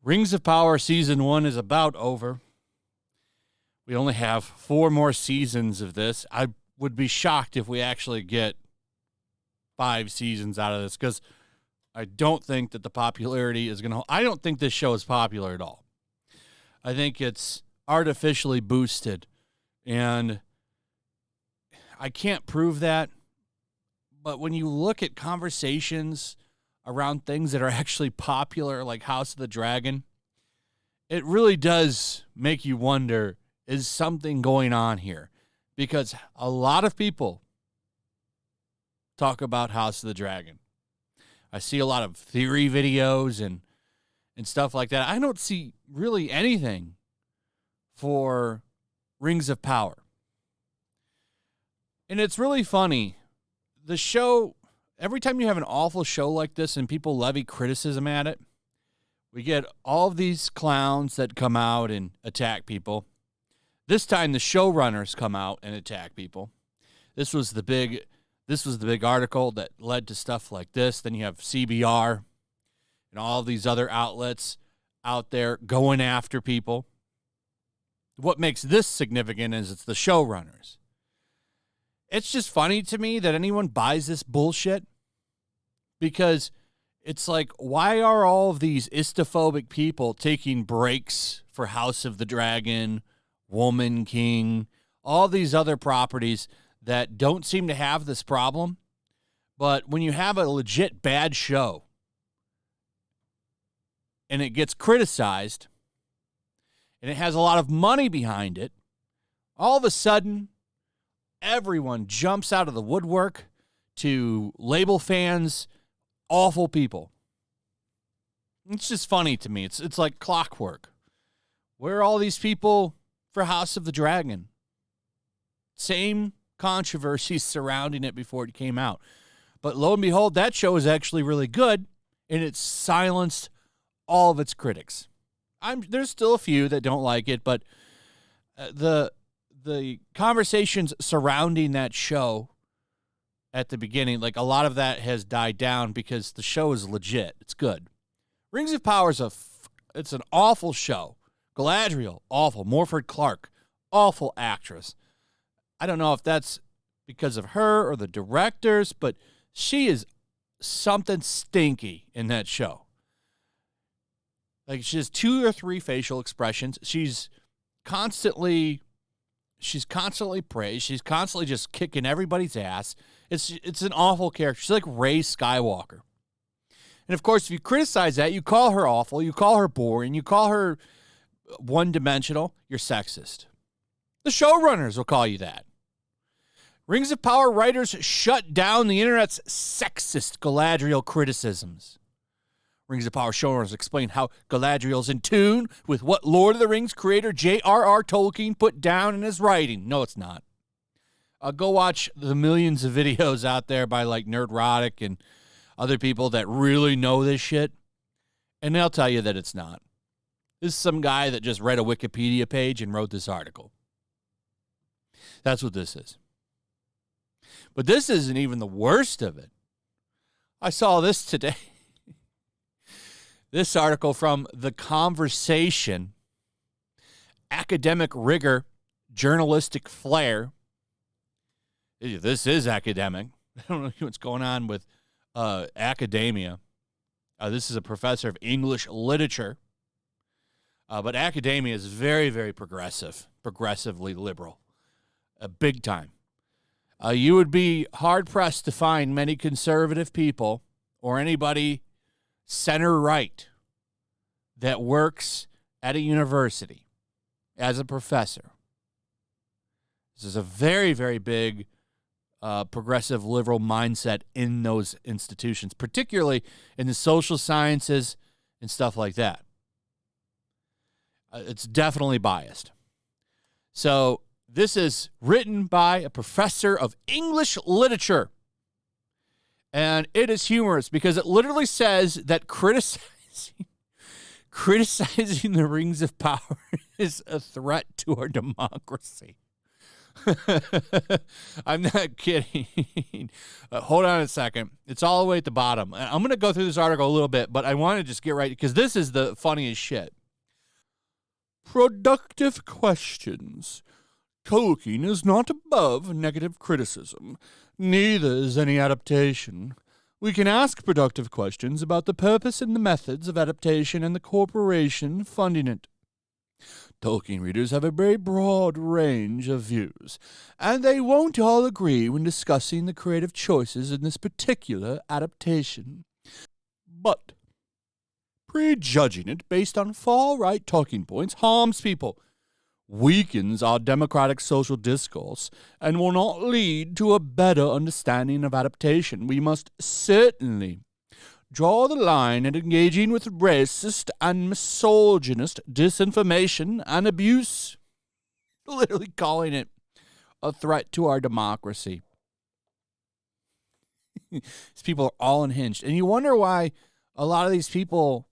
Rings of Power Season 1 is about over. We only have 4 more seasons of this. I would be shocked if we actually get 5 seasons out of this, because I don't think that the popularity is going to... I don't think this show is popular at all. I think it's artificially boosted, and I can't prove that, but when you look at conversations around things that are actually popular, like House of the Dragon, it really does make you wonder, is something going on here? Because a lot of people talk about House of the Dragon. I see a lot of theory videos and stuff like that. I don't see really anything for Rings of Power. And it's really funny. The show... Every time you have an awful show like this and people levy criticism at it, we get all of these clowns that come out and attack people. This time the showrunners come out and attack people. This was the big article that led to stuff like this. Then you have CBR and all of these other outlets out there going after people. What makes this significant is it's the showrunners. It's just funny to me that anyone buys this bullshit, because it's like, why are all of these istophobic people taking breaks for House of the Dragon, Woman King, all these other properties that don't seem to have this problem? But when you have a legit bad show and it gets criticized and it has a lot of money behind it, all of a sudden everyone jumps out of the woodwork to label fans awful people. It's just funny to me. It's like clockwork. Where are all these people for House of the Dragon? Same controversies surrounding it before it came out. But lo and behold, that show is actually really good, and it's silenced all of its critics. There's still a few that don't like it, but the conversations surrounding that show at the beginning, like a lot of that has died down because the show is legit. It's good. Rings of Power it's an awful show. Galadriel, awful. Morford Clark, awful actress. I don't know if that's because of her or the directors, but she is something stinky in that show. Like, she has 2 or 3 facial expressions. She's constantly praised. She's constantly just kicking everybody's ass. It's an awful character. She's like Rey Skywalker. And, of course, if you criticize that, you call her awful, you call her boring, you call her one-dimensional, you're sexist. The showrunners will call you that. Rings of Power writers shut down the internet's sexist Galadriel criticisms. Rings of Power showrunners explain how Galadriel's in tune with what Lord of the Rings creator J.R.R. Tolkien put down in his writing. No, it's not. Go watch the millions of videos out there by like Nerdrotic and other people that really know this shit, and they'll tell you that it's not. This is some guy that just read a Wikipedia page and wrote this article. That's what this is. But this isn't even the worst of it. I saw this today. This article from The Conversation, academic rigor, journalistic flair. This is academic. I don't know what's going on with academia. This is a professor of English literature. But academia is very, very progressively liberal. Big time. You would be hard-pressed to find many conservative people or anybody center-right that works at a university as a professor. This is a very, very big progressive liberal mindset in those institutions, particularly in the social sciences and stuff like that. It's definitely biased. So this is written by a professor of English literature. And it is humorous because it literally says that criticizing the Rings of Power is a threat to our democracy. I'm not kidding. Hold on a second. It's all the way at the bottom. I'm going to go through this article a little bit, but I want to just get right because this is the funniest shit. Productive questions. Tolkien is not above negative criticism. Neither is any adaptation. We can ask productive questions about the purpose and the methods of adaptation and the corporation funding it. Tolkien readers have a very broad range of views, and they won't all agree when discussing the creative choices in this particular adaptation. But prejudging it based on far-right talking points harms people, weakens our democratic social discourse, and will not lead to a better understanding of adaptation. We must certainly draw the line at engaging with racist and misogynist disinformation and abuse, literally calling it a threat to our democracy. These people are all unhinged. And you wonder why a lot of these people,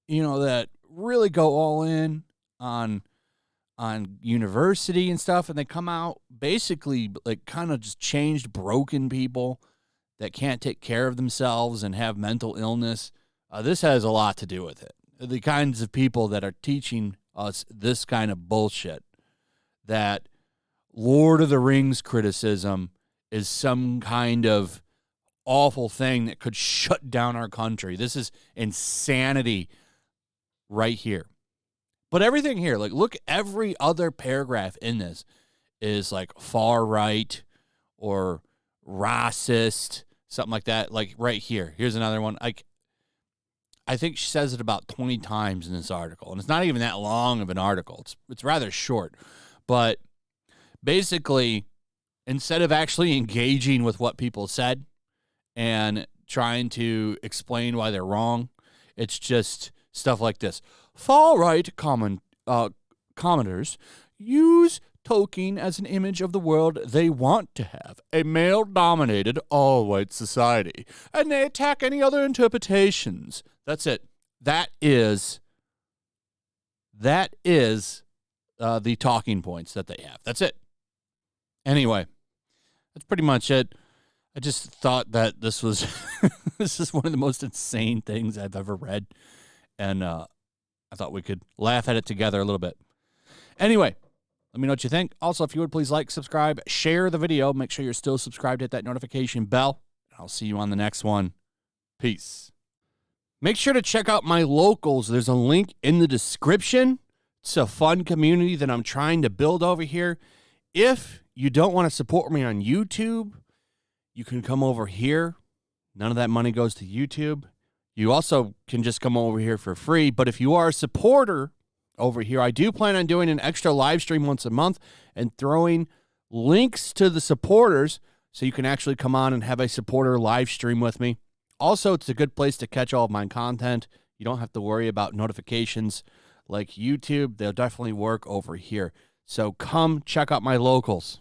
that really go all in on university and stuff, and they come out basically like kind of just changed, broken people that can't take care of themselves and have mental illness. This has a lot to do with it. The kinds of people that are teaching us this kind of bullshit, that Lord of the Rings criticism is some kind of awful thing that could shut down our country. This is insanity right here. But everything here, like, look, every other paragraph in this is like far right or racist, something like that. Like right here. Here's another one. I think she says it about 20 times in this article, and it's not even that long of an article. It's rather short. But basically, instead of actually engaging with what people said and trying to explain why they're wrong, it's just stuff like this. Far-right commenters use Tolkien as an image of the world they want to have, a male-dominated, all-white society, and they attack any other interpretations. That's it. That is the talking points that they have. That's it. Anyway, that's pretty much it. I just thought that this was this is one of the most insane things I've ever read, and I thought we could laugh at it together a little bit. Anyway, let me know what you think. Also, if you would, please like, subscribe, share the video. Make sure you're still subscribed. Hit that notification bell. I'll see you on the next one. Peace. Make sure to check out my locals. There's a link in the description. It's a fun community that I'm trying to build over here. If you don't want to support me on YouTube, you can come over here. None of that money goes to YouTube. You also can just come over here for free. But if you are a supporter over here, I do plan on doing an extra live stream once a month and throwing links to the supporters so you can actually come on and have a supporter live stream with me. Also, it's a good place to catch all of my content. You don't have to worry about notifications like YouTube. They'll definitely work over here. So come check out my locals.